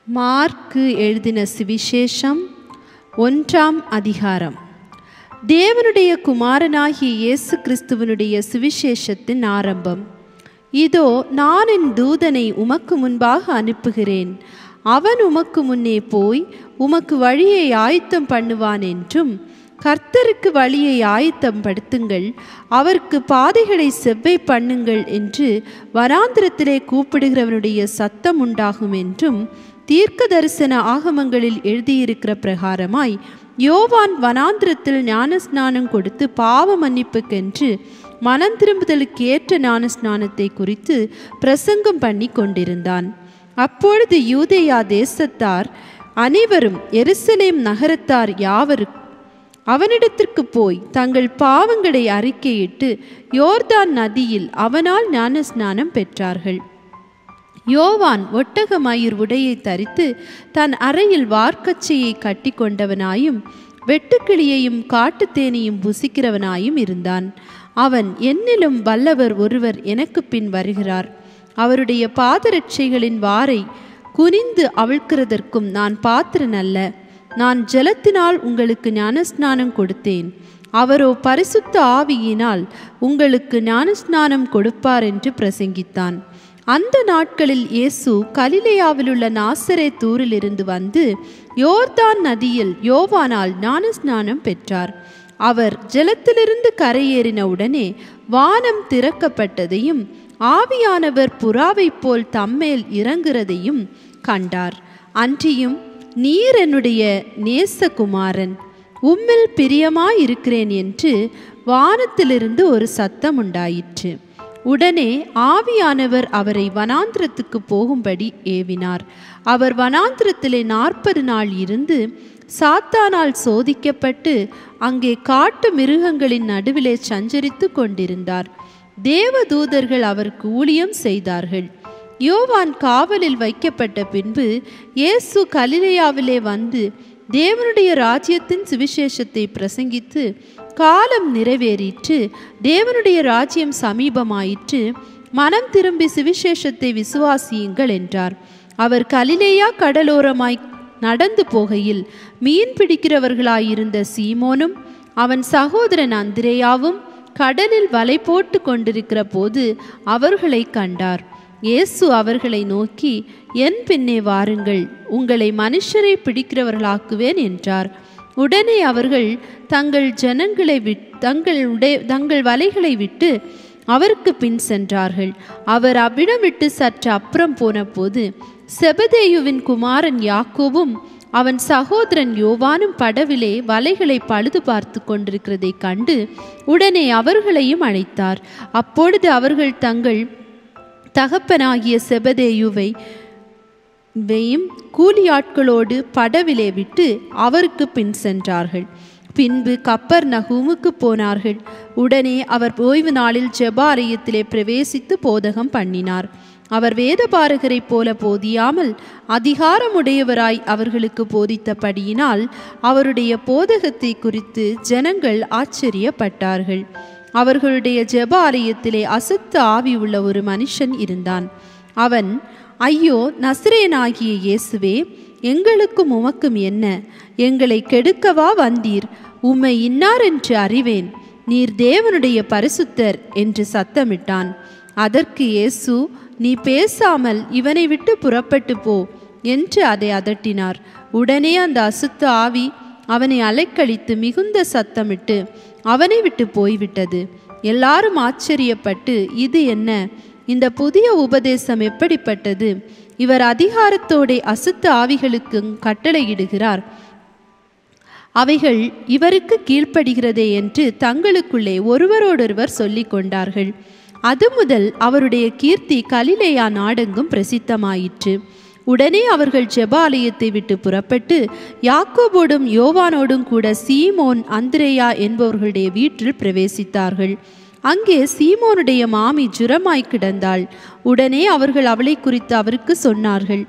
Mark எழுதின சுவிசேஷம் 1ஆம் அதிகாரம். தேவனுடைய குமாரனாகிய இயேசு கிறிஸ்துவனுடைய சுவிசேஷத்தின் ஆரம்பம். இதோ, நான் என் தூதனை உமக்கு முன்பாக அனுப்புகிறேன். அவன் உமக்கு முன்னே போய் உமக்கு வழியை ஆயத்தம் பண்ணுவான் என்றும், கர்த்தருக்கு வழியை ஆயத்தம் படுத்துங்கள், அவருக்கு பாதைகளை செவ்வை பண்ணுங்கள் என்று வனாந்திரத்திலே கூப்பிடுகிறவனுடைய சத்தம் உண்டாகும் என்றும் தீர்க்க தரிசன ஆகமங்களில் எழுதியிருக்கிற பிரகாரமாய் யோவான் வனாந்திரத்தில் ஞானஸ்நானம் கொடுத்து பாவ மன்னிப்புக்கென்று மனம் திரும்புதலுக்கு ஏற்ற ஞானஸ்நானத்தை குறித்து பிரசங்கம் பண்ணி கொண்டிருந்தான். அப்பொழுது யூதேயா தேசத்தார் அனைவரும் எருசலேம் நகரத்தார் யாவரும் அவனிடத்திற்கு போய் தங்கள் பாவங்களை அறிக்கையிட்டு யோர்தான் நதியில் அவனால் ஞானஸ்நானம் பெற்றார்கள். யோவான் ஒட்டக மயிர் உடையை தரித்து தன் அறையில் வார்க்கச்சையை கட்டி கொண்டவனாயும் வெட்டுக்கிளியையும் காட்டுத்தேனையும் புசிக்கிறவனாயும் இருந்தான். அவன், என்னிலும் வல்லவர் ஒருவர் எனக்கு பின் வருகிறார், அவருடைய பாதரட்சைகளின் வாரை குனிந்து அவிழ்க்கிறதற்கும் நான் பாத்திரன் அல்ல. நான் ஜலத்தினால் உங்களுக்கு ஞானஸ்நானம் கொடுத்தேன், அவரோ பரிசுத்த ஆவியினால் உங்களுக்கு ஞானஸ்நானம் கொடுப்பார் என்று பிரசங்கித்தான். அந்த நாட்களில் இயேசு கலிலேயாவிலுள்ள நாசரேத் ஊரிலிருந்து வந்து யோர்தான் நதியில் யோவானால் ஞானஸ்நானம் பெற்றார். அவர் ஜலத்திலிருந்து கரையேறின உடனே வானம் திறக்கப்பட்டதையும் ஆவியானவர் புறாவைப் போல் தம்மேல் இறங்குறதையும் கண்டார். அன்றியும், நீர் என்னுடைய நேசகுமாரன், உம்மில் பிரியமாயிருக்கிறேன் என்று வானத்திலிருந்து ஒரு சத்தம் உண்டாயிற்று. உடனே ஆவியானவர் அவரை வனாந்திரத்துக்கு போகும்படி ஏவினார். அவர் வனாந்திரத்திலே 40 நாள் இருந்து சாத்தானால் சோதிக்கப்பட்டு அங்கே காட்டு மிருகங்களின் நடுவிலே சஞ்சரித்து கொண்டிருந்தார். தேவதூதர்கள் அவருக்கு ஊழியம் செய்தார்கள். யோவான் காவலில் வைக்கப்பட்ட பின்பு இயேசு கலிலேயாவிலே வந்து தேவனுடைய ராஜ்யத்தின் சுவிசேஷத்தை பிரசங்கித்து, காலம் நிறைவேறிற்று, தேவனுடைய ராஜ்யம் சமீபமாயிற்று, மனம் திரும்பி சுவிசேஷத்தை விசுவாசியுங்கள் என்றார். அவர் கலிலேயா கடலோரமாய் நடந்து போகையில் மீன் பிடிக்கிறவர்களாயிருந்த சீமோனும் அவன் சகோதரன் அந்திரேயாவும் கடலில் வலை போட்டு கொண்டிருக்கிற போது அவர்களை கண்டார். இயேசு அவர்களை நோக்கி, என் பின்னே வாருங்கள், உங்களை மனுஷரை பிடிக்கிறவர்களாக்குவேன் என்றார். உடனே அவர்கள் தங்கள் வலைகளை விட்டு அவருக்கு பின் சென்றார்கள். அவர் அவ்விடம் விட்டு சற்று அப்புறம் போன போது செபதேயுவின் குமாரன் யாக்கோபும் அவன் சகோதரன் யோவானும் படவிலே வலைகளை பழுது பார்த்து கொண்டிருக்கிறதை கண்டு உடனே அவர்களையும் அழைத்தார். அப்பொழுது அவர்கள் தங்கள் தகப்பனாகிய செபதேயுவையும் கூலியாட்களோடு படவிலே விட்டு அவருக்கு பின் சென்றார்கள். பின்பு கப்பர்நகூமுக்கு போனார்கள். உடனே அவர் ஓய்வு நாளில் ஜெபாலயத்திலே பிரவேசித்து போதகம் பண்ணினார். அவர் வேதபாரகரை போல போதியாமல் அதிகாரமுடையவராய் அவர்களுக்கு போதித்தபடியினால் அவருடைய போதகத்தை குறித்து ஜனங்கள் ஆச்சரியப்பட்டார்கள். அவர்களுடைய ஜெபாலயத்திலே அசுத்த ஆவி உள்ள ஒரு மனுஷன் இருந்தான். அவன், ஐயோ, நசரேயனாகிய இயேசுவே, எங்களுக்கும் உமக்கும் என்ன? எங்களை கெடுக்கவா வந்தீர்? உம்மை இன்னார் என்று அறிவேன், நீர் தேவனுடைய பரிசுத்தர் என்று சத்தமிட்டான். அதற்கு இயேசு, நீ பேசாமல் இவனை விட்டு புறப்பட்டு போ என்று அதை அதட்டினார். உடனே அந்த அசுத்த ஆவி அவனை அலைக்கழித்து மிகுந்த சத்தமிட்டு அவனை விட்டு போய்விட்டது. எல்லாரும் ஆச்சரியப்பட்டு, இது என்ன? இந்த புதிய உபதேசம் எப்படிப்பட்டது? இவர் அதிகாரத்தோட அசுத்த ஆவிகளுக்கு கட்டளையிடுகிறார், அவைகள் இவருக்கு கீழ்ப்படுகிறதே என்று தங்களுக்குள்ளே ஒருவரோடொருவர் சொல்லிக் கொண்டார்கள். அது முதல் அவருடைய கீர்த்தி கலிலேயா நாடெங்கும் பிரசித்தமாயிற்று. உடனே அவர்கள் ஜெபாலயத்தை விட்டு புறப்பட்டு யாக்கோபோடும் யோவானோடும் கூட சீமோன் அந்திரேயா என்பவர்களுடைய வீட்டில் பிரவேசித்தார்கள். அங்கே சீமோனுடைய மாமி ஜுரமாய் கிடந்தாள். உடனே அவர்கள் அவளை குறித்து அவருக்கு சொன்னார்கள்.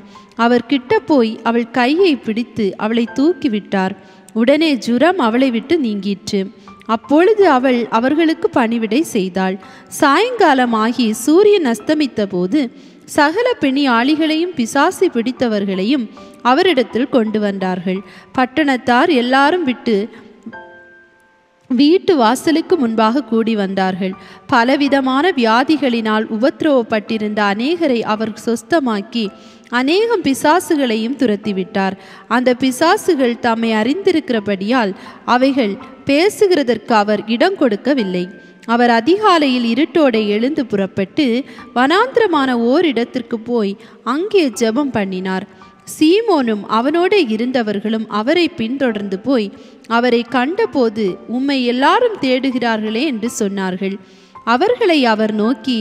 அவர் கிட்ட போய் அவள் கையை பிடித்து அவளை தூக்கிவிட்டார். உடனே ஜுரம் அவளை விட்டு நீங்கிற்று. அப்பொழுது அவள் அவர்களுக்கு பணிவிடை செய்தாள். சாயங்காலமாகி சூரியன் அஸ்தமித்த போது சகல பிணியாளிகளையும் பிசாசு பிடித்தவர்களையும் அவரிடத்தில் கொண்டு வந்தார்கள். பட்டணத்தார் எல்லாரும் வீட்டு வாசலுக்கு முன்பாக கூடி வந்தார்கள். பலவிதமான வியாதிகளினால் உபத்திரவப்பட்டிருந்த அநேகரை அவர் சொஸ்தமாக்கி அநேகம் பிசாசுகளையும் துரத்திவிட்டார். அந்த பிசாசுகள் தம்மை அறிந்திருக்கிறபடியால் அவைகள் பேசுகிறதற்கு அவர் இடம் கொடுக்கவில்லை. அவர் அதிகாலையில் இருட்டோടെ எழுந்து புறப்பட்டு வனாந்திரமான ஓரிடத்திற்கு போய் அங்கே ஜெபம் பண்ணினார். சீமோனும் அவனோடு இருந்தவர்களும் அவரை பின்தொடர்ந்து போய் அவரை கண்டபோது, உம்மை எல்லாரும் தேடுகிறார்களே என்று சொன்னார்கள். அவர்களை அவர் நோக்கி,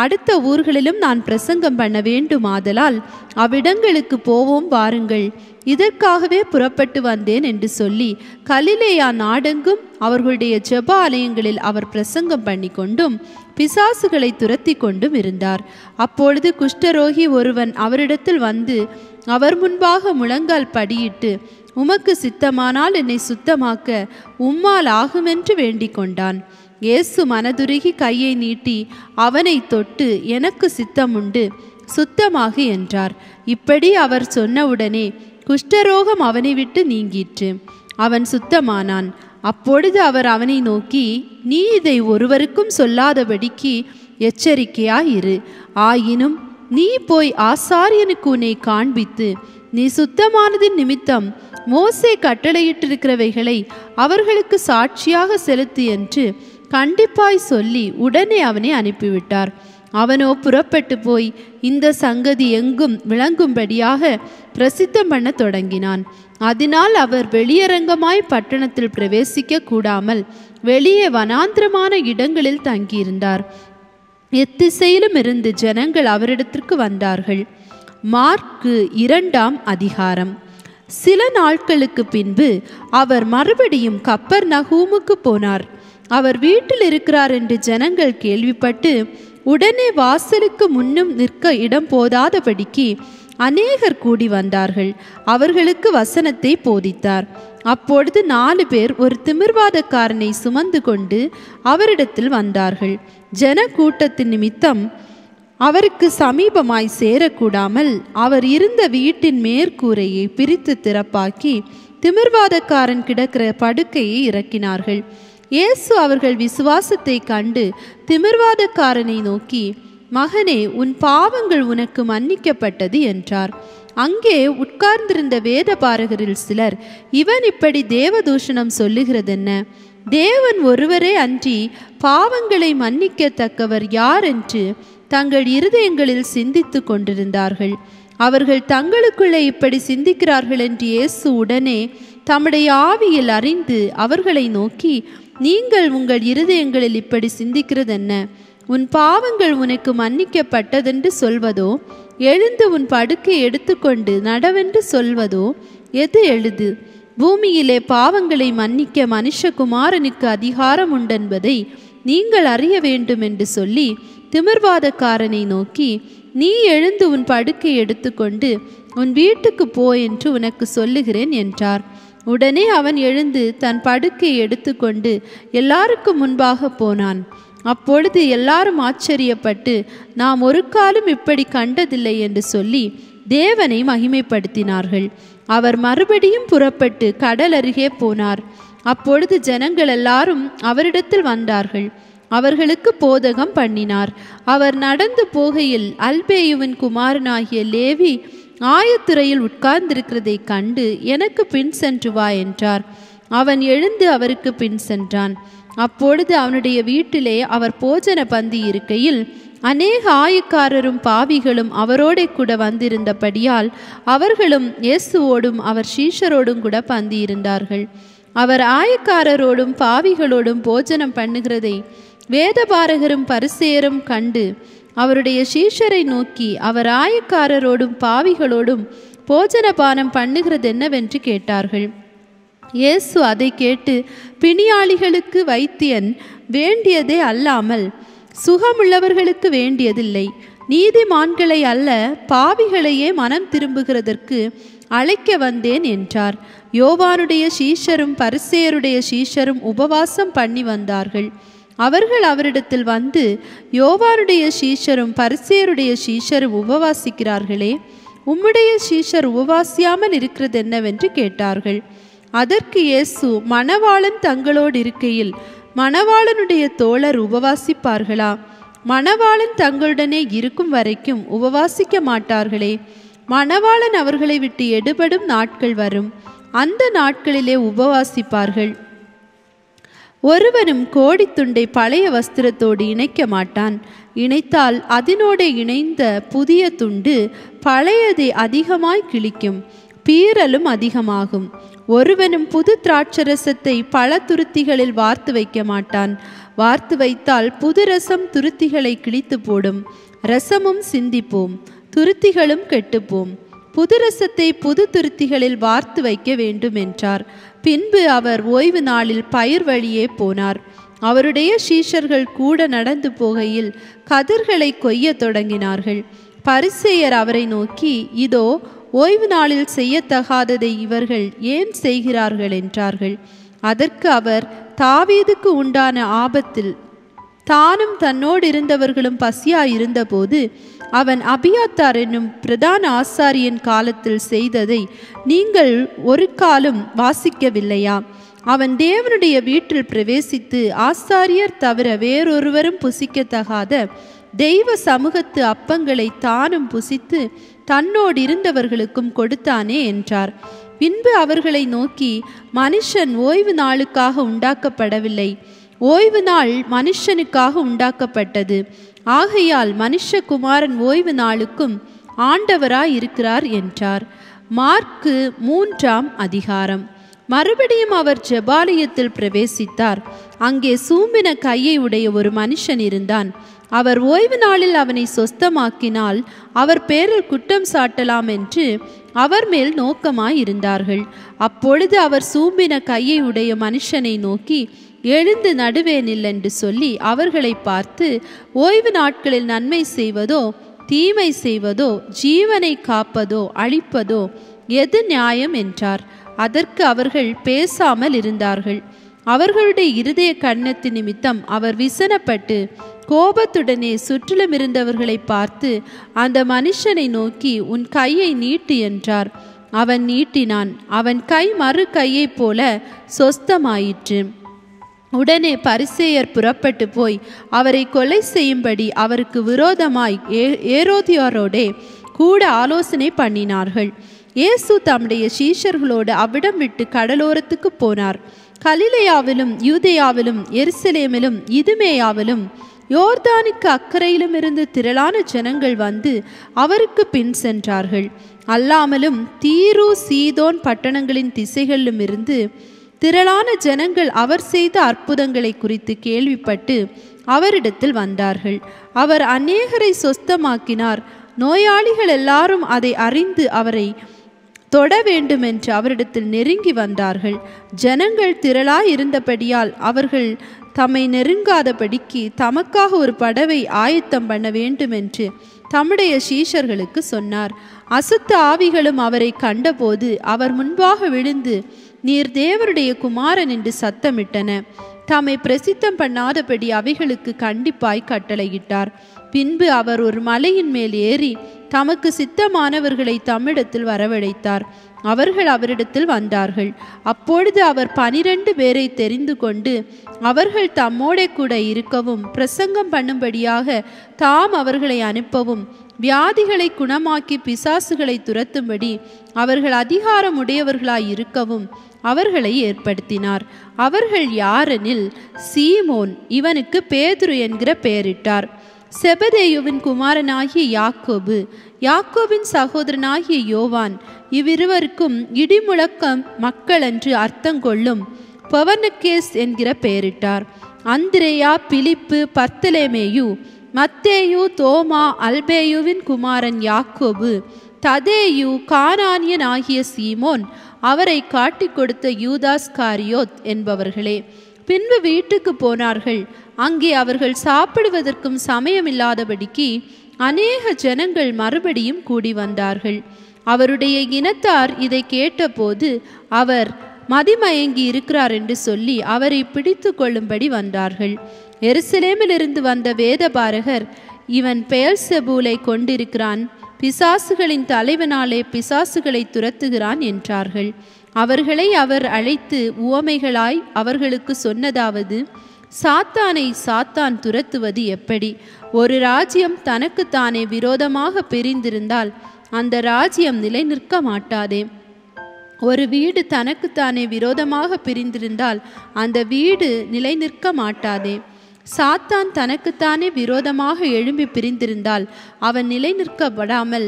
அடுத்த ஊர்களிலும் நான் பிரசங்கம் பண்ண வேண்டுமாதலால் அவ்விடங்களுக்கு போவோம் வாருங்கள், இதற்காகவே புறப்பட்டு வந்தேன் என்று சொல்லி கலிலேயா நாடெங்கும் அவர்களுடைய ஜெப ஆலயங்களில் அவர் பிரசங்கம் பண்ணி கொண்டும் பிசாசுகளை துரத்தி கொண்டும் இருந்தார். அப்பொழுது குஷ்டரோகி ஒருவன் அவரிடத்தில் வந்து அவர் முன்பாக முழங்கால் படியிட்டு, உமக்கு சித்தமானால் என்னை சுத்தமாக்க உம்மால் ஆகுமென்று வேண்டிக் கொண்டான். இயேசு மனதுருகி கையை நீட்டி அவனை தொட்டு, எனக்கு சித்தமுண்டு, சுத்தமாக என்றார். இப்படி அவர் சொன்னவுடனே குஷ்டரோகம் அவனை விட்டு நீங்கிற்று. அவன் சுத்தமானான். அப்பொழுது அவர் அவனை நோக்கி, நீ இதை ஒருவருக்கும் சொல்லாதபடிக்கு எச்சரிக்கையாயிரு. ஆயினும் நீ போய் ஆசாரியனுக்கு உன்னை காண்பித்து, நீ சுத்தமானதின் நிமித்தம் மோசே கட்டளையிட்டிருக்கிறவைகளை அவர்களுக்கு சாட்சியாக செலுத்து என்று கண்டிப்பாய் சொல்லி உடனே அவனை அனுப்பிவிட்டார். அவனோ புறப்பட்டு போய் இந்த சங்கதி எங்கும் விளங்கும்படியாக பிரசித்தம் பண்ண தொடங்கினான். அதனால் அவர் வெளியரங்கமாய் பட்டணத்தில் பிரவேசிக்க கூடாமல் வெளியே வனாந்திரமான இடங்களில் தங்கியிருந்தார். எத்திசையிலும் இருந்து ஜனங்கள் அவரிடத்திற்கு வந்தார்கள். மார்க்கு 2ஆம் அதிகாரம். சில நாட்களுக்கு பின்பு அவர் மறுபடியும் கப்பர்நகூமுக்கு போனார். அவர் வீட்டில் இருக்கிறார் என்று ஜனங்கள் கேள்விப்பட்டு உடனே வாசலுக்கு முன்னும் நிற்க இடம் போதாதபடிக்கு அநேகர் கூடி வந்தார்கள். அவர்களுக்கு வசனத்தை போதித்தார். அப்பொழுது 4 பேர் ஒரு திமிர்வாதக்காரனை சுமந்து கொண்டு அவரிடத்தில் வந்தார்கள். ஜன கூட்டத்தின் நிமித்தம் அவருக்கு சமீபமாய் சேரக்கூடாமல் அவர் இருந்த வீட்டின் மேற்கூரையை பிரித்து திறப்பாக்கி திமிர்வாதக்காரன் கிடக்கிற படுக்கையை இறக்கினார்கள். இயேசு அவர்கள் விசுவாசத்தை கண்டு திமிர்வாதக்காரனை நோக்கி, மகனே, உன் பாவங்கள் உனக்கு மன்னிக்கப்பட்டது என்றார். அங்கே உட்கார்ந்திருந்த வேதபாரகரில் சிலர், இவன் இப்படி தேவதூஷணம் சொல்லுகிறதென்ன? தேவன் ஒருவரே அன்றி பாவங்களை மன்னிக்கத்தக்கவர் யார் என்று தங்கள் இருதயங்களில் சிந்தித்து கொண்டிருந்தார்கள். அவர்கள் தங்களுக்குள்ளே இப்படி சிந்திக்கிறார்கள் என்று இயேசு உடனே தம்முடைய ஆவியில் அறிந்து அவர்களை நோக்கி, நீங்கள் உங்கள் இருதயங்களில் இப்படி சிந்திக்கிறதென்ன? உன் பாவங்கள் உனக்கு மன்னிக்கப்பட்டதென்று சொல்வதோ, எழுந்து உன் படுக்கை எடுத்துக்கொண்டு நடவென்று சொல்வதோ எது எழுது? பூமியிலே பாவங்களை மன்னிக்க மனுஷகுமாரனுக்கு அதிகாரம் உண்டென்பதை நீங்கள் அறிய வேண்டும் என்று சொல்லி திமிர்வாதக்காரனை நோக்கி, நீ எழுந்து உன் படுக்கை எடுத்துக்கொண்டு உன் வீட்டுக்கு போ என்று உனக்கு சொல்லுகிறேன் என்றார். உடனே அவன் எழுந்து தன் படுக்கை எடுத்துக்கொண்டு எல்லாருக்கும் முன்பாக போனான். அப்பொழுது எல்லாரும் ஆச்சரியப்பட்டு, நாம் ஒரு காலம் இப்படி கண்டதில்லை என்று சொல்லி தேவனை மகிமைப்படுத்தினார்கள். அவர் மறுபடியும் புறப்பட்டு கடல் அருகே போனார். அப்பொழுது ஜனங்கள் எல்லாரும் அவரிடத்தில் வந்தார்கள். அவர்களுக்கு போதகம் பண்ணினார். அவர் நடந்து போகையில் அல்பேயுவின் குமாரனாகிய லேவி ஆயத்துறையில் உட்கார்ந்திருக்கிறதை கண்டு, எனக்கு பின் சென்று வா என்றார். அவன் எழுந்து அவருக்கு பின் சென்றான். அப்பொழுது அவனுடைய வீட்டிலே அவர் போஜன பந்தி இருக்கையில் அநேக ஆயக்காரரும் பாவிகளும் அவரோட கூட வந்திருந்தபடியால் அவர்களும் இயேசுவோடும் அவர் சீஷரோடும் கூட பந்தி இருந்தார்கள். அவர் ஆயக்காரரோடும் பாவிகளோடும் போஜனம் பண்ணுகிறதை வேதபாரகரும் பரிசேயரும் கண்டு அவருடைய சீஷரை நோக்கி, அவர் ஆயக்காரரோடும் பாவிகளோடும் போஜனபானம் பண்ணுகிறது என்னவென்று கேட்டார்கள். இயேசு அதை கேட்டு, பிணியாளிகளுக்கு வைத்தியன் வேண்டியதே அல்லாமல் சுகமுள்ளவர்களுக்கு வேண்டியதில்லை, நீதிமான்களை அல்ல பாவிகளையே மனம் திரும்புகிறதற்கு அழைக்க வந்தேன் என்றார். யோவானுடைய சீஷரும் பரிசேயருடைய சீஷரும் உபவாசம் பண்ணி வந்தார்கள். அவர்கள் அவரிடத்தில் வந்து, யோவானுடைய சீஷரும் பரிசேயருடைய சீஷரும் உபவாசிக்கிறார்களே, உம்முடைய சீஷர் உபவாசியாமல் இருக்கிறது என்னவென்று கேட்டார்கள். அதற்கு இயேசு, மணவாளன் தங்களோடு இருக்கையில் மணவாளனுடைய தோழர் உபவாசிப்பார்களா? மணவாளன் தங்களுடனே இருக்கும் வரைக்கும் உபவாசிக்க மாட்டார்களே. மணவாளன் அவர்களை விட்டு எடுபடும் நாட்கள் வரும், அந்த நாட்களிலே உபவாசிப்பார்கள். ஒருவனும் கோடித்துண்டை பழைய வஸ்திரத்தோடு இணைக்க மாட்டான். இணைத்தால் அதனோடு இணைந்த புதிய துண்டு பழையதை அதிகமாய் கிழிக்கும், பீறலும் அதிகமாகும். ஒருவனும் புது திராட்சரசத்தை பல துருத்திகளில் வார்த்து வைக்க மாட்டான். வார்த்து வைத்தால் புது ரசம் துருத்திகளை கிழித்து போடும், ரசமும் சிந்திப்போம், துருத்திகளும் கெட்டுப்போம். புது ரசத்தை புது துருத்திகளில் வார்த்து வைக்க வேண்டும் என்றார். பின்பு அவர் ஓய்வு நாளில் பயிர் வழியே போனார். அவருடைய சீஷர்கள் கூட நடந்து போகையில் கதிர்களை கொய்ய தொடங்கினார்கள். பரிசேயர் அவரை நோக்கி, இதோ ஓய்வு நாளில் செய்யத்தகாததை இவர்கள் ஏன் செய்கிறார்கள் என்றார்கள். அதற்கு அவர், தாவீதுக்கு உண்டான ஆபத்தில் தானும் தன்னோடு இருந்தவர்களும் பசியாயிருந்தபோது அவன் அபியாத்தார் என்னும் பிரதான ஆசாரியன் காலத்தில் செய்ததை நீங்கள் ஒரு காலம் வாசிக்கவில்லையா? அவன் தேவனுடைய வீட்டில் பிரவேசித்து ஆசாரியர் தவிர வேறொருவரும் புசிக்கத்தகாத தெய்வ சமூகத்து அப்பங்களை தானும் புசித்து தன்னோடு இருந்தவர்களுக்கும் கொடுத்தானே என்றார். பின்பு அவர்களை நோக்கி, மனுஷன் ஓய்வு நாளுக்காக உண்டாக்கப்படவில்லை, ஓய்வு நாள் மனுஷனுக்காக உண்டாக்கப்பட்டது. ஆகையால் மனுஷகுமாரன் ஓய்வு நாளுக்கும் ஆண்டவராய் இருக்கிறார் என்றார். மார்க்கு 3ஆம் அதிகாரம். மறுபடியும் அவர் ஜெபாலயத்தில் பிரவேசித்தார். அங்கே சூம்பின கையை உடைய ஒரு மனுஷன் இருந்தான். அவர் ஓய்வு நாளில் அவனை சொஸ்தமாக்கினால் அவர் பேரில் குற்றம் சாட்டலாம் என்று அவர் மேல் நோக்கமாயிருந்தார்கள். அப்பொழுது அவர் சூம்பின கையை உடைய மனுஷனை நோக்கி, எழுந்து நடுவே நில் என்று சொல்லி அவர்களை பார்த்து, ஓய்வு நாட்களில் நன்மை செய்வதோ தீமை செய்வதோ ஜீவனை காப்பதோ அழிப்பதோ எது நியாயம் என்றார். அதற்கு அவர்கள் பேசாமல் இருந்தார்கள். அவர்களுடைய இருதய கண்ணத்து நிமித்தம் அவர் விசனப்பட்டு கோபத்துடனே சுற்றிலும் இருந்தவர்களை பார்த்து அந்த மனுஷனை நோக்கி, உன் கையை நீட்டு என்றார். அவன் நீட்டினான். அவன் கை மறு கையை போல சொஸ்தமாயிற்று. உடனே பரிசேயர் புறப்பட்டு போய் அவரை கொலை செய்யும்படி அவருக்கு விரோதமாய் ஏரோதியாரோடே கூட ஆலோசனை பண்ணினார்கள். இயேசு தம்முடைய சீஷர்களோடு அவ்விடம் விட்டு கடலோரத்துக்கு போனார். கலிலேயாவிலும் யூதேயாவிலும் எருசலேமிலும் இதுமேயாவிலும் யோர்தானுக்கு அக்கறையிலும் இருந்து திரளான ஜனங்கள் வந்து அவருக்கு பின் சென்றார்கள். அல்லாமலும் தீரு சீதோன் பட்டணங்களின் திசைகளிலும் இருந்து திரளான ஜனங்கள் அவர் செய்த அற்புதங்களை குறித்து கேள்விப்பட்டு அவரிடத்தில் வந்தார்கள். அவர் அநேகரை சொஸ்தமாக்கினார். நோயாளிகள் எல்லாரும் அதை அறிந்து அவரை தொட வேண்டும் என்று அவரிடத்தில் நெருங்கி வந்தார்கள். ஜனங்கள் திரளாய் இருந்தபடியால் அவர்கள் தம்மை நெருங்காதபடிக்கு தமக்காக ஒரு படவை ஆயத்தம் பண்ண வேண்டும் என்று தம்முடைய சீஷர்களுக்கு சொன்னார். அசுத்த ஆவிகளும் அவரை கண்டபோது அவர் முன்பாக விழுந்து, நீர் தேவனுடைய குமாரன் என்று சத்தமிட்டன. தம்மை பிரசித்தம் பண்ணாதபடி அவைகளுக்கு கண்டிப்பாய் கட்டளையிட்டார். பின்பு அவர் ஒரு மலையின் மேல் ஏறி தமக்கு சித்தமானவர்களை தம்மிடத்தில் வரவழைத்தார். அவர்கள் அவரிடத்தில் வந்தார்கள். அப்பொழுது அவர் 12 பேரை தெரிந்து கொண்டு அவர்கள் தம்மோடே கூட இருக்கவும் பிரசங்கம் பண்ணும்படியாக தாம் அவர்களை அனுப்பவும் வியாதிகளை குணமாக்கி பிசாசுகளை துரத்தும்படி அவர்கள் அதிகாரம் உடையவர்களாய் இருக்கவும் அவர்களை ஏற்படுத்தினார். அவர்கள் யாரெனில், சீமோன், இவனுக்கு பேதுரு என்கிற பெயரிட்டார், செபதேயுவின் குமாரனாகிய யாக்கோபு, யாக்கோபின் சகோதரனாகிய யோவான், இவ்விருவருக்கும் இடிமுழக்கம் மக்கள் என்று அர்த்தம் கொள்ளும் பவனக்கேஸ் என்கிற பெயரிட்டார். அந்திரேயா, பிலிப்பு, பர்த்தலேமேயு, மத்தேயு, தோமா, அல்பேயுவின் குமாரன் யாக்கோபு, ததேயு, கானானியன் ஆகிய சீமோன், அவரை காட்டிக் கொடுத்த யூதாஸ் காரியோத் என்பவர்களே. பின்பு வீட்டுக்கு போனார்கள். அங்கே அவர்கள் சாப்பிடுவதற்கும் சமயமில்லாதபடிக்கு அநேக ஜனங்கள் மறுபடியும் கூடி வந்தார்கள். அவருடைய இனத்தார் இதை கேட்டபோது அவர் மதிமயங்கி இருக்கிறார் என்று சொல்லி அவரை பிடித்து கொள்ளும்படி வந்தார்கள். எருசலேமிலிருந்து வந்த வேதபாரகர், இவன் பெயல்செபூலை கொண்டிருக்கிறான், பிசாசுகளின் தலைவனாலே பிசாசுகளை துரத்துகிறான் என்றார்கள். அவர்களை அவர் அழைத்து உவமைகளாய் அவர்களுக்கு சொன்னதாவது, சாத்தானை சாத்தான் துரத்துவது எப்படி? ஒரு ராஜ்யம் தனக்குத்தானே விரோதமாக பிரிந்திருந்தால் அந்த ராஜ்யம் நிலை நிற்க மாட்டாதே. ஒரு வீடு தனக்குத்தானே விரோதமாக பிரிந்திருந்தால் அந்த வீடு நிலை நிற்க மாட்டாதே. சாத்தான் தனக்குத்தானே விரோதமாக எழும்பி பிரிந்திருந்தால் அவன் நிலை நிற்கப்படாமல்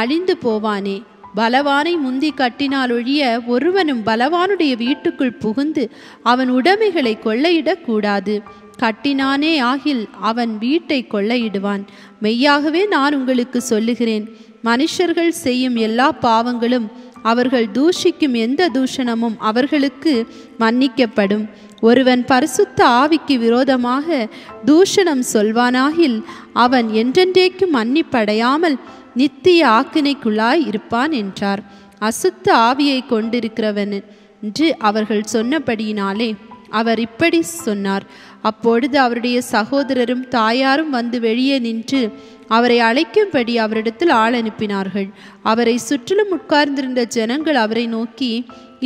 அழிந்து போவானே. பலவானை முந்தி கட்டினால் ஒழிய ஒருவனும் பலவானுடைய வீட்டுக்குள் புகுந்து அவன் உடைமைகளை கொள்ளையிடக்கூடாது. கட்டினானே ஆகில் அவன் வீட்டை கொள்ளையிடுவான். மெய்யாகவே நான் உங்களுக்கு சொல்லுகிறேன், மனுஷர்கள் செய்யும் எல்லா பாவங்களும் அவர்கள் தூஷிக்கும் எந்த தூஷணமும் அவர்களுக்கு மன்னிக்கப்படும். ஒருவன் பரிசுத்த ஆவிக்கு விரோதமாக தூஷணம் சொல்வானாகில் அவன் என்றென்றைக்கும் மன்னிப்படையாமல் நித்திய ஆக்கினைக்குள்ளாய் இருப்பான் என்றார். அசுத்த ஆவியை கொண்டிருக்கிறவன் என்று அவர்கள் சொன்னபடியினாலே அவர் இப்படி சொன்னார். அப்பொழுது அவருடைய சகோதரரும் தாயாரும் வந்து வெளியே நின்று அவரை அழைக்கும்படி அவரிடத்தில் ஆள் அனுப்பினார்கள். அவரை சுற்றிலும் உட்கார்ந்திருந்த ஜனங்கள் அவரை நோக்கி,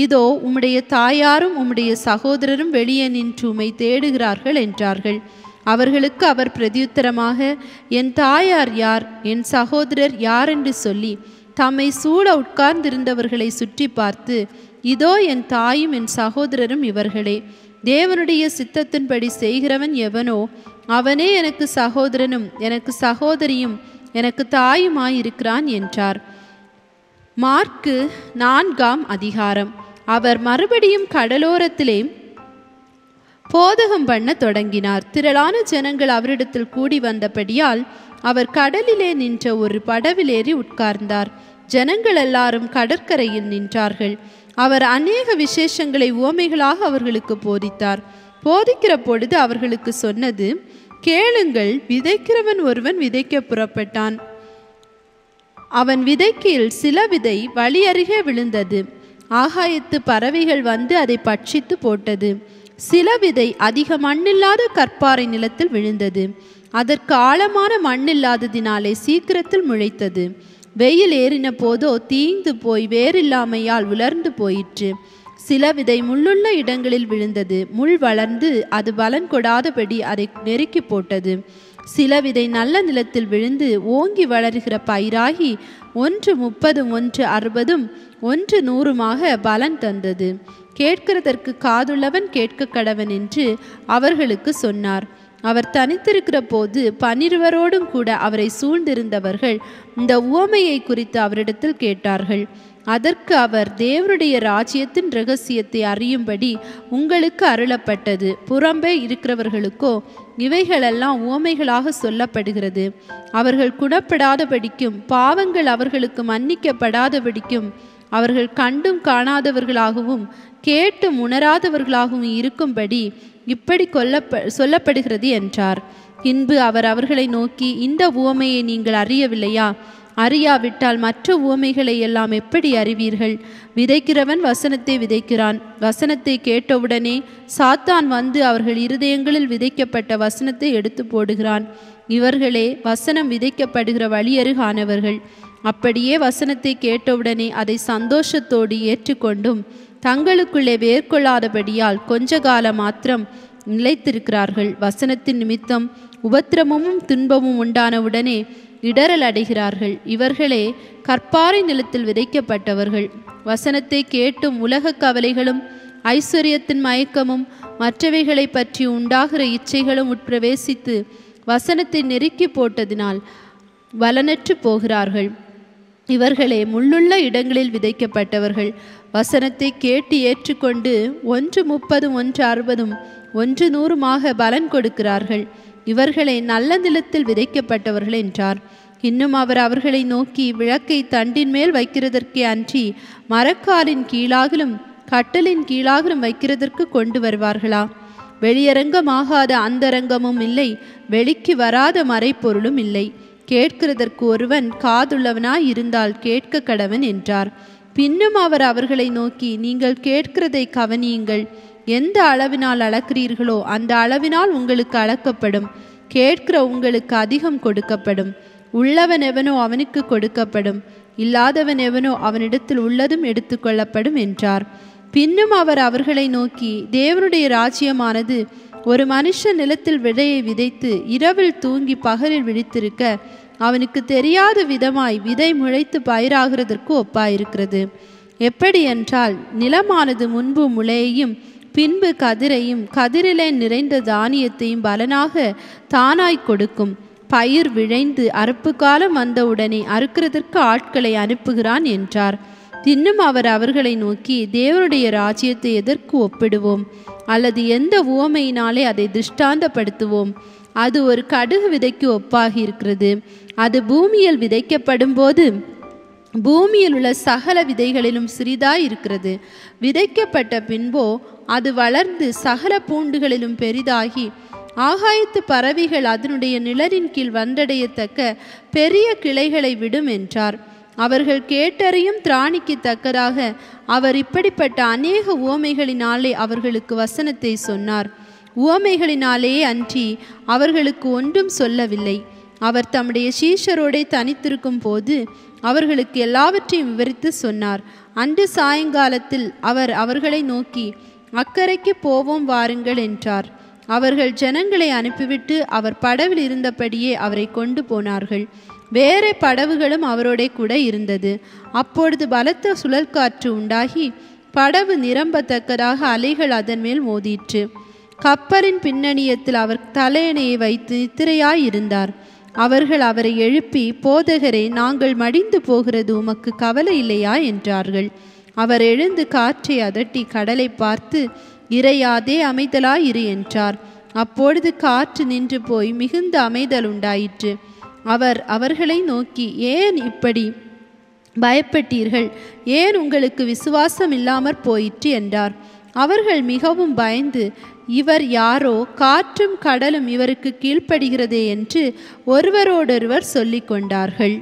இதோ உம்முடைய தாயாரும் உம்முடைய சகோதரரும் வெளியே நின்று உம்மை தேடுகிறார்கள் என்றார்கள். அவர்களுக்கு அவர் பிரதியுத்தரமாக, என் தாயார் யார், என் சகோதரர் யார் என்று சொல்லி தம்மை சூழ உட்கார்ந்திருந்தவர்களை சுற்றி பார்த்து, இதோ என் தாயும் என் சகோதரரும் இவர்களே. தேவனுடைய சித்தத்தின்படி செய்கிறவன் எவனோ அவனே எனக்கு சகோதரனும் எனக்கு சகோதரியும் எனக்கு தாயுமாயிருக்கிறான் என்றார். மார்க்கு 4ஆம் அதிகாரம். அவர் மறுபடியும் கடலோரத்திலே போதகம் பண்ண தொடங்கினார். திரளான ஜனங்கள் அவரிடத்தில் கூடி வந்தபடியால் அவர் கடலிலே நின்ற ஒரு படவிலேறி உட்கார்ந்தார். ஜனங்கள் எல்லாரும் கடற்கரையில் நின்றார்கள். அவர் அநேக விசேஷங்களை உவமைகளாக அவர்களுக்கு போதித்தார். போதிக்கிற பொழுது அவர்களுக்கு சொன்னது, கேளுங்கள், விதைக்கிறவன் ஒருவன் விதைக்க புறப்பட்டான். அவன் விதைக்கையில் சில விதை வழி அருகே விழுந்தது. ஆகாயத்து பறவைகள் வந்து அதை பட்சித்து போட்டது. சில விதை அதிக மண்ணில்லாத கற்பாறை நிலத்தில் விழுந்தது. அதற்கு ஆழமான மண்ணில்லாததினாலே சீக்கிரத்தில் முளைத்தது. வெயில் ஏறின போதோ தீந்து போய் வேறில்லாமையால் உலர்ந்து போயிற்று. சில விதை முள்ளுள்ள இடங்களில் விழுந்தது. முள் வளர்ந்து அது பலன் கொடாதபடி அதை நெருக்கி போட்டது. சில விதை நல்ல நிலத்தில் விழுந்து ஓங்கி வளர்கிற பயிராகி 1 30, 1 60, 1 100 பலன் தந்தது. கேட்கிறதற்கு காதுள்ளவன் கேட்க கடவன் என்று அவர்களுக்கு சொன்னார். அவர் தனித்திருக்கிற போது 12 கூட அவரை சூழ்ந்திருந்தவர்கள் இந்த உவமையை குறித்து அவரிடத்தில் கேட்டார்கள். அதற்கு அவர், தேவனுடைய ராஜ்யத்தின் இரகசியத்தை அறியும்படி உங்களுக்கு அருளப்பட்டது. புறம்பே இருக்கிறவர்களுக்கோ இவைகளெல்லாம் உவமைகளாக சொல்லப்படுகிறது. அவர்கள் குணப்படாதபடிக்கும் பாவங்கள் அவர்களுக்கு மன்னிக்கப்படாதபடிக்கும் அவர்கள் கண்டும் காணாதவர்களாகவும் கேட்டும் உணராதவர்களாகவும் இருக்கும்படி இப்படி சொல்லப்படுகிறது என்றார். பின்பு அவர் அவர்களை நோக்கி, இந்த உவமையை நீங்கள் அறியவில்லையா? அறியாவிட்டால் மற்ற உவமைகளை எல்லாம் எப்படி அறிவீர்கள்? விதைக்கிறவன் வசனத்தை விதைக்கிறான். வசனத்தை கேட்டவுடனே சாத்தான் வந்து அவர்கள் இருதயங்களில் விதைக்கப்பட்ட வசனத்தை எடுத்து போடுகிறான். இவர்களே வசனம் விதைக்கப்படுகிற வழியருகானவர்கள். அப்படியே வசனத்தை கேட்டவுடனே அதை சந்தோஷத்தோடு ஏற்றுக்கொண்டும் தங்களுக்குள்ளே வேர்கொள்ளாதபடியால் கொஞ்ச காலம் மாத்திரம் நிலைத்திருக்கிறார்கள். வசனத்தின் நிமித்தம் உபத்திரமும் துன்பமும் உண்டானவுடனே இடரல் அடைகிறார்கள். இவர்களே கற்பாறை நிலத்தில் விதைக்கப்பட்டவர்கள். வசனத்தை கேட்டும் உலக கவலைகளும் ஐஸ்வர்யத்தின் மயக்கமும் மற்றவைகளை பற்றி உண்டாகிற இச்சைகளும் உட்பிரவேசித்து வசனத்தை நெருக்கி போட்டதினால் பலனற்று போகிறார்கள். இவர்களே முள்ளுள்ள இடங்களில் விதைக்கப்பட்டவர்கள். வசனத்தை கேட்டு ஏற்றுக்கொண்டு 1 30, 1 60, 1 100 பலன் கொடுக்கிறார்கள். இவர்களை நல்ல நிலத்தில் விதைக்கப்பட்டவர்கள் என்றார். இன்னும் அவர் அவர்களை நோக்கி, விளக்கை தண்டின் மேல் வைக்கிறதற்கே அன்றி மரக்காலின் கீழாகலும் கட்டலின் கீழாகலும் வைக்கிறதற்கு கொண்டு வருவார்களா? வெளியரங்கமாகாத அந்தரங்கமும் இல்லை, வெளிக்கு வராத மறைப்பொருளும் இல்லை. கேட்கிறதற்கு ஒருவன் காதுள்ளவனாய் இருந்தால் கேட்க கடவன் என்றார். பின்னும் அவர் அவர்களை நோக்கி, நீங்கள் கேட்கிறதை கவனியுங்கள். எந்த அளவினால் அளக்கிறீர்களோ அந்த அளவினால் உங்களுக்கு அளக்கப்படும். கேட்கிற உங்களுக்கு அதிகம் கொடுக்கப்படும். உள்ளவன் எவனோ அவனுக்கு கொடுக்கப்படும், இல்லாதவன் எவனோ அவனிடத்தில் உள்ளதும் எடுத்துக்கொள்ளப்படும் என்றார். பின்னும் அவர் அவர்களை நோக்கி, தேவனுடைய ராஜ்யமானது ஒரு மனுஷன் நிலத்தில் விதையை விதைத்து இரவில் தூங்கி பகலில் விழித்திருக்க அவனுக்கு தெரியாத விதமாய் விதை முளைத்து பயிராகிறதற்கு ஒப்பாயிருக்கிறது. எப்படி என்றால், நிலமானது முன்பு முளையையும் பின்பு கதிரையும் கதிரிலே நிறைந்த தானியத்தையும் பலனாக தானாய் கொடுக்கும். பயிர் விளைந்து அறுப்பு காலம் வந்தவுடனே அறுக்கிறதற்கு ஆட்களை அனுப்புகிறான் என்றார். இன்னும் அவர் அவர்களை நோக்கி, தேவனுடைய ராஜ்யத்தை எதற்கு ஒப்பிடுவோம்? அல்லது எந்த உவமையினாலே அதை திருஷ்டாந்தப்படுத்துவோம்? அது ஒரு கடுகு விதைக்கு ஒப்பாகி இருக்கிறது. அது பூமியில் விதைக்கப்படும் போது பூமியில் உள்ள சகல விதைகளிலும் சிறிதாய் இருக்கிறது. விதைக்கப்பட்ட பின்போ அது வளர்ந்து சகல பூண்டுகளிலும் பெரிதாகி ஆகாயத்து பறவைகள் அதனுடைய நிழலின் கீழ் வந்தடையத்தக்க பெரிய கிளைகளை விடும் என்றார். அவர்கள் கேட்டறியும் திராணிக்கு தக்கதாக அவர் இப்படிப்பட்ட அநேக உவமைகளினாலே அவர்களுக்கு வசனத்தை சொன்னார். உவமைகளினாலே அன்றி அவர்களுக்கு ஒன்றும் சொல்லவில்லை. அவர் தம்முடைய சீஷரோடே தனித்திருக்கும் போது அவர்களுக்கு எல்லாவற்றையும் விவரித்து சொன்னார். அன்று சாயங்காலத்தில் அவர் அவர்களை நோக்கி, அக்கரைக்கு போவோம் வாருங்கள் என்றார். அவர்கள் ஜனங்களை அனுப்பிவிட்டு அவர் படவில் இருந்தபடியே அவரை கொண்டு போனார்கள். வேற படவுகளும் அவரோட கூட இருந்தது. அப்பொழுது பலத்த சுழற்காற்று உண்டாகி படவு நிரம்பத்தக்கதாக அலைகள் அதன் மேல் மோதிற்று. கப்பலின் பின்னணியத்தில் அவர் தலையணையை வைத்து நித்திரையாய் இருந்தார். அவர்கள் அவரை எழுப்பி, போதகரே, நாங்கள் மடிந்து போகிறது உமக்கு கவலை இல்லையா என்றார்கள். அவர் எழுந்து காற்றை அதட்டி கடலை பார்த்து, இறையாதே, அமைதலாய் இரு என்றார். அப்பொழுது காற்று நின்று போய் மிகுந்த அமைதல் உண்டாயிற்று. அவர் அவர்களை நோக்கி, ஏன் இப்படி பயப்பட்டீர்கள்? ஏன் உங்களுக்கு விசுவாசம் இல்லாமற் போயிற்று என்றார். அவர்கள் மிகவும் பயந்து, இவர் யாரோ, காற்றும் கடலும் இவருக்கு கீழ்ப்படுகிறதே என்று ஒருவரோடொருவர் சொல்லிக் கொண்டார்கள்.